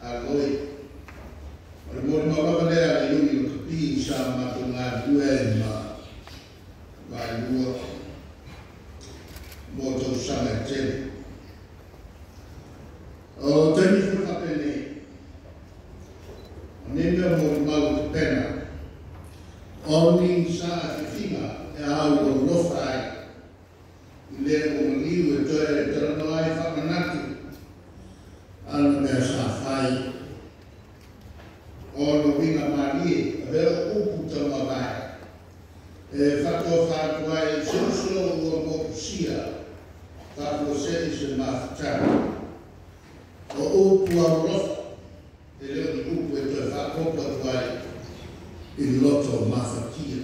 aloi. O le molimau lava lea le iuni o kapi sa matunga due VA'AELUA mo tau sanga tele. O tani whakapene, o nemea molimau te pena, o ni sa whiwhinga e au o rofa ai, i lea o liu e toe e tarano ai whakanatu, ana mea sa whai, o no winga marie, a veo upu tama vai, e whatoa whātua ai susuga ua mokusia, whātua se se mawhitara. O upu a rofa, e leo ni upu e toe whakopa tuai i loto mawhatia.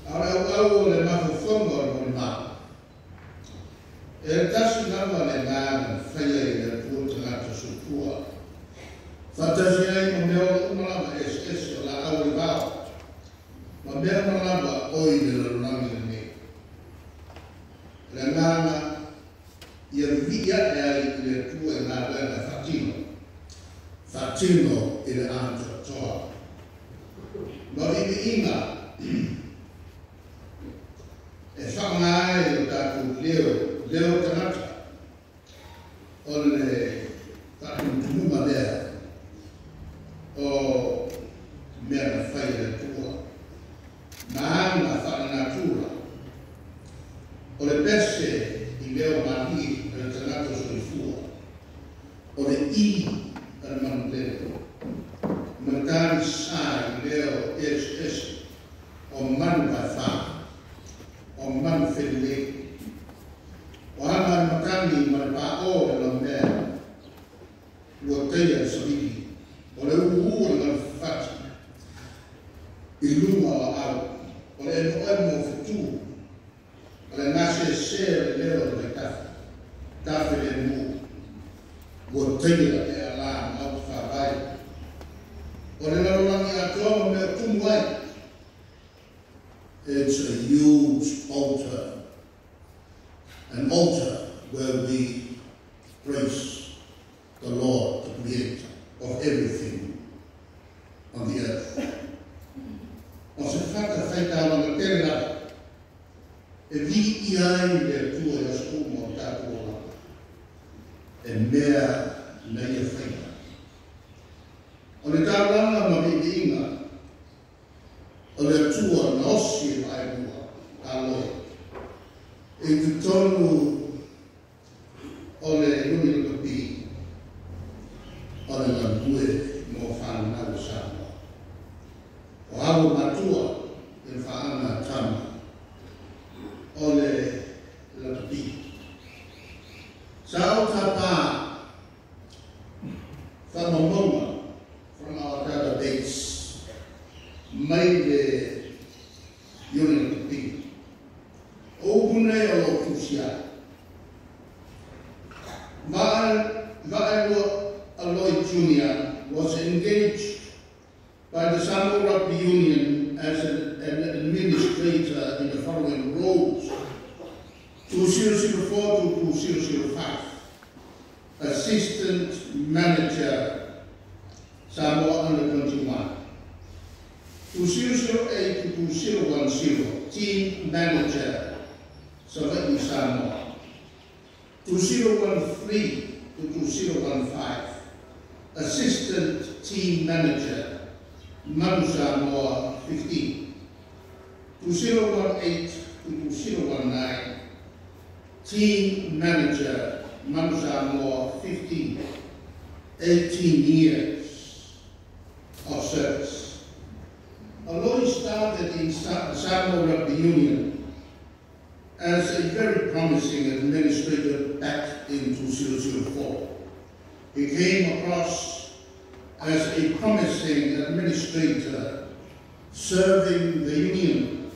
Ara au o le mawhawhonga o molimau. E tasi nama le ngāna whaia i le puatangata supua. Whatasi ai mo mea o umalama o la au i wāo. Ma mea malama oi le lalangi le ne. Le ngāna ia via e ai i le tua e ngā wena whatino. Whatino i le anta toa. Ma vivi inga e whangai o tātou leo tanata o le whakuntumuma lea o mea na whai le tua. Maana whananatura o le pese i leo mahi le tangata soifua o le i al manutero matani sa i leo o manu vai wha o manu whenile o ana matani marapa o e la mea lua teia sabiki o le uua na whati i luma o au o le eno fitu o le nase se leo le tafe le mu o teia e ala mau whawai o le lalangi atoa me tumu ai. It's a huge altar, an altar where we praise the Lord, the creator of everything on the earth. O se whaka whaita o na tērā, e vi i ai le tua e asku mo tātua e mea nei e whaita. O le tālanga ma vi inga, o le tua na osi VA'AELUA aloi. E tu tonu o le nuni o kapi, o le lambue mo whanau Samoa. O alu matua e whaana tama o le kapi. Sa o tapa whamamonga from our database mai le yone kapi. O bunei o lo kusia. VA'AELUA Aloi JR was engaged by the Samoa Rugby Union as an administrator in the following roles: 2004 to 2005, Assistant Manager, Samoa Under 21, 2008 to 2010, Team Manager, Savai'i Samoa, 2013 to 2015, Assistant Team Manager, Manu Samoa 15, 2018 to 2019, Team Manager, Manu Samoa 15, 18 years of service. Aloi started in Samoa Rugby Union as a very promising administrator back in 2004. He came across as a promising administrator serving the union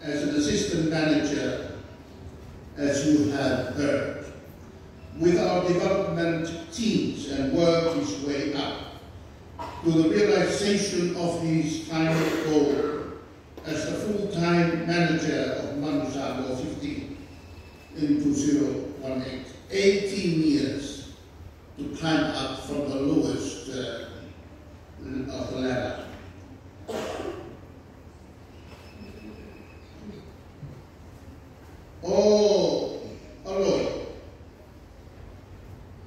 as an assistant manager, as you have heard, with our development teams, and worked his way up to the realization of his final goal as the full-time manager of Manu Samoa 15 in 2018. 18 years to climb up from the lowest of the ladder. Oh, Aloi,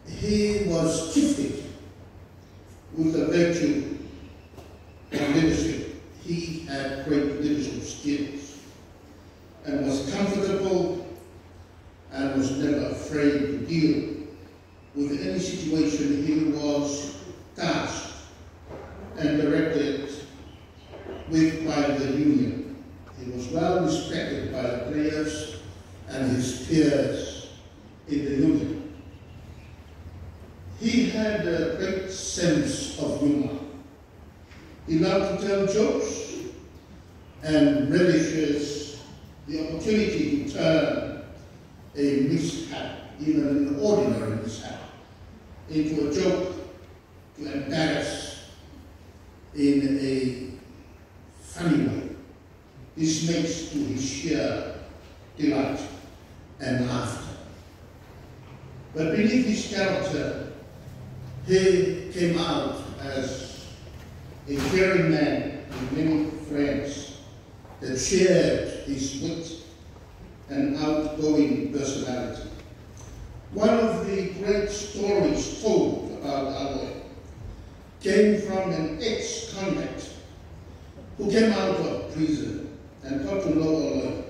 he was gifted with the virtue of leadership. He had great leadership skills and was comfortable and was never afraid to deal with any situation he was tasked and directed with by the union. He was well respected by the players and his peers in the union. He had a great sense of humor. He loved to tell jokes and relishes the opportunity to turn a mishap, even an ordinary mishap, into a joke to embarrass in a funny way. This makes to his sheer delight and laughter. But beneath his character, he came out as a caring man with many friends that shared his wit and outgoing personality. One of the great stories told about Aloi came from an ex-convict who came out of prison and got to know Aloi,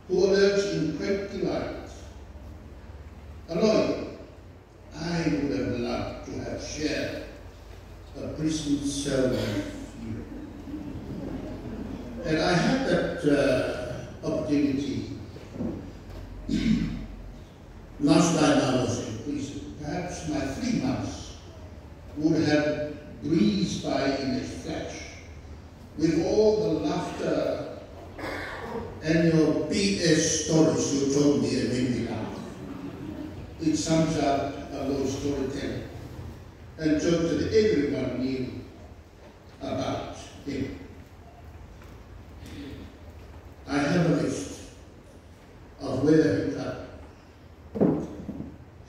who alleged in great delight, "Aloi, I would have loved to have shared a prison cell with you. And I had that opportunity last time I was in prison. Perhaps my 3 months would have breezed by in a flash with all the laughter and your BS stories you told me and made me laugh. It sums up Aloi's storytelling and jokes that everyone knew about him. I have a list of where he traveled.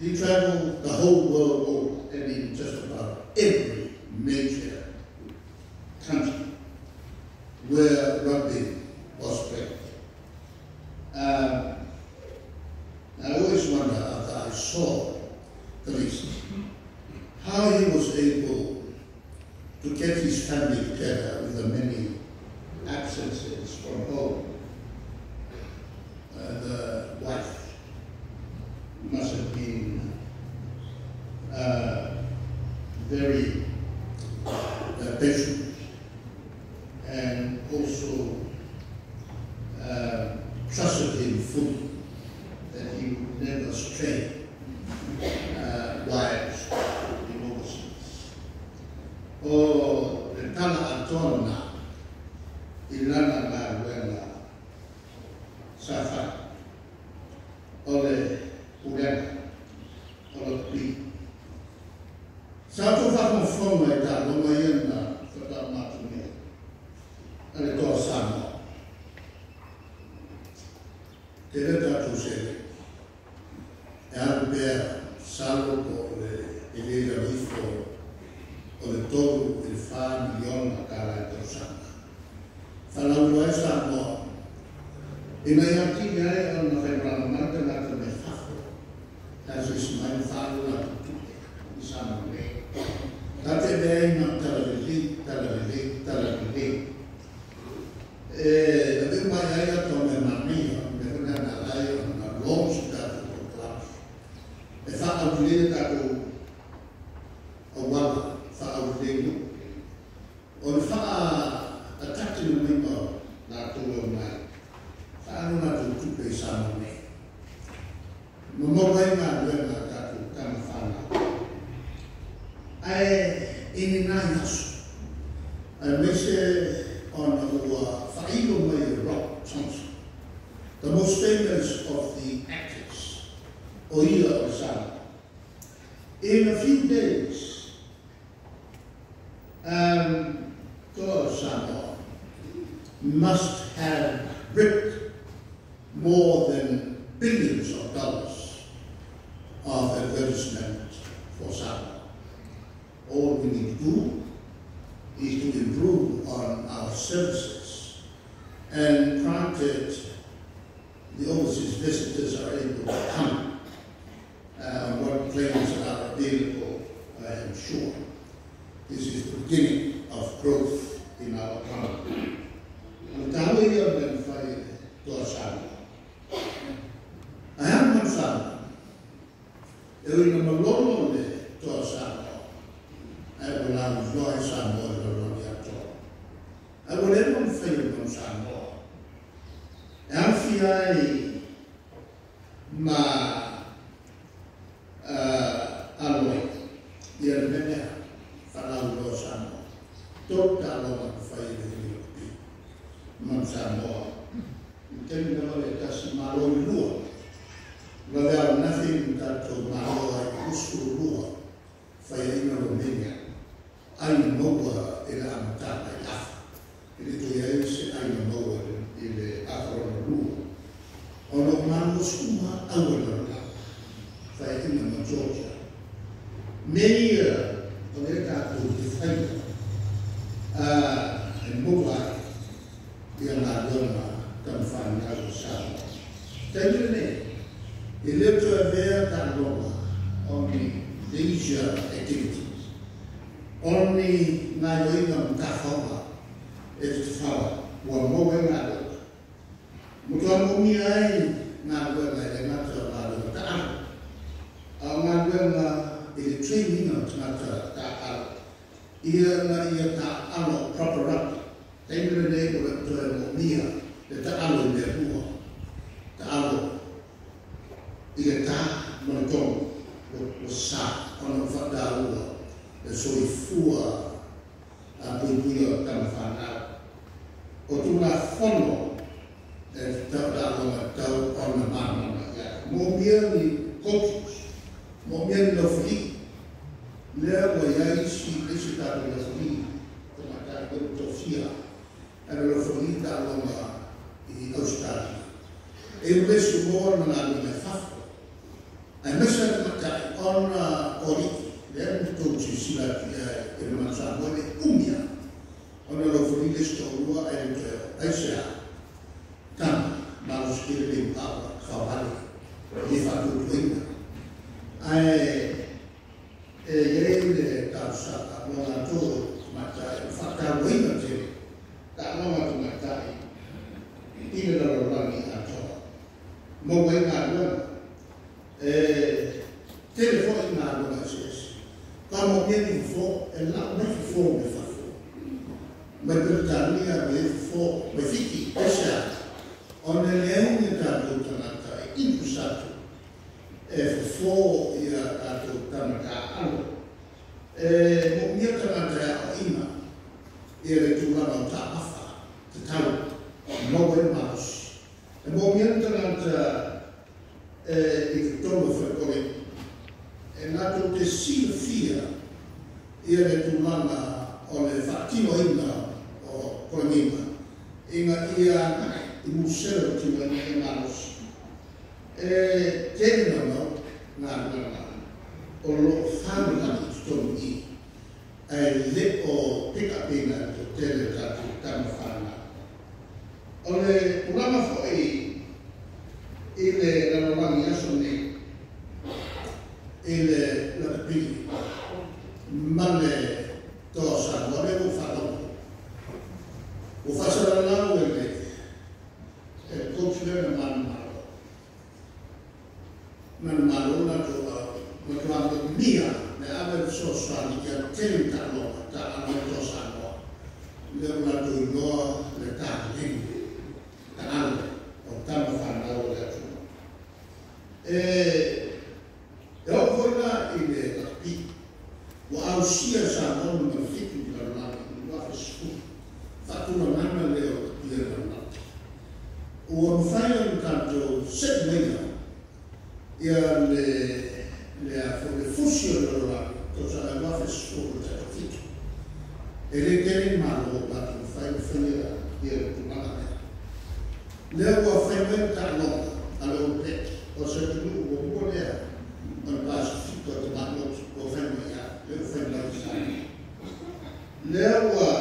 He traveled the whole world over and in just about every major country where rugby was played. I always wonder, after I saw the list, how he was able to get his family together with the many absences from home. The wife must have been very patient and also trusted him fully that he would never stray wives in overseas. O le tala atona ilana la wela safa ole ulena ole pi sa to fa con fono e ta lo mayena ta matune ale to sama Tuilaepa Dr Sailele Malielegaoi salvo por el grifo o de todo el fa milión a cara de Rosana. Falando esa no. Y me artiga a una febra marca la que me fajo. As is my father la tutte. Isama me. Tate bem na talaveli. La vez mai ai to me mamia, me na lai na longe da classe. E fa aulire da o wala fa aulire. O fa attacchi no member na to mai. Fa na to tupe sama me. Mo vai na na ka to kama fana. Ai ininaias. I wish on VA'AELUA rock songs, the most famous of the actors, Tuilaepa Dr Sailele. In a few days, Dr Sailele must have ripped more than billions of dollars of advertisement we need to do is to improve on our services, and granted the overseas visitors are able to come on what planes are available, I am sure. This is the beginning of growth in our economy. Ang tao iyon ng fai tuasana. Ayang mansana, ewi na malolo le tuasana, ay wala njoy sa mo lolo yato. Ay wala nang fai mansana. Ang fiay ma aloi ia mena falau lo sa mo. Tot talo fai le Mansamo, tem na le kasi malo lua. Wala nothing that to malo ay gusto lua. Faya ina Romania. Ay mowa ila amata ay afa. Ito yay si ay mowa ila afro na lua. Ono manos kuma awal na. Faya ina na Georgia. May pagkaka to define and mowa yang agama tamfan agusama. Tadi ni, ele tu avea taloma only leisure activities, only ngayoinam tahoma etfawa wamowe ngado. Mutuan bumi ai ngado lai ngata ngado taam. Ngado nga ele training ngata taal. Ia nga ia taalo proper up. Tengah ni orang tua mumia, kita alu dia buah, kita alu, ia tak mencong, besar, orang fakta buah, soi fua, buaya tanpa otulah fono, tak dalam tahu orang mana ya, mumia ni kokus, mumia ni lofli, dia boleh isi tak lofli, tempat bertofia. Era la fornita all'uomo in Australia. E invece l'uomo non ha mai fatto. E invece con oriti, le hanno tutti si la che non sanno, le umbia. Quando lo fornita storia è il gelo. E se ha, tanto, ma lo scrive in papa, cavalli, gli fa tutto in. E ieri calzata, non ha tutto, ma fatta buona gente. Tak lama tu matai, ini dalam rangi atau mau ngadu, telefon ngadu masih. Kamu punya info, enak info berfaktor. Berkali info berfikir, esya. Orang yang ngadu tanakai itu satu. Info ya ngadu tanakai alo. Mungkin tanakai ima. Ia itu orang tak apa, tahu, mungkin malas. Mungkin ternyata itu tolong berkomen. Nato tesilfia, ia itu mana oleh Fatima ina o komenima. Ingat ia musel tu yang malas. Jadi nama, oleh family story. Le o pick pina to tele tatu tamafana. Ole ulama foi ile nalolani yasone ile la pili male tosa wale o falo. O fasala la wele coach le man malo na to na to mia. Aver sosani che tenta lo ta anno sano le una no le ta lì tanto o tanto fanno la io voglio in la pi wa uscire sa non mi fitti di parlare non fa su fatto una mano le di parlare o fai tanto se meglio e le fusioni loro cosa la va a solo da capito e le tiene in mano ma tu fai finire di male le vuoi fare inventare allora o se tu vuoi non va a tutto ma non può fare le fai lea ua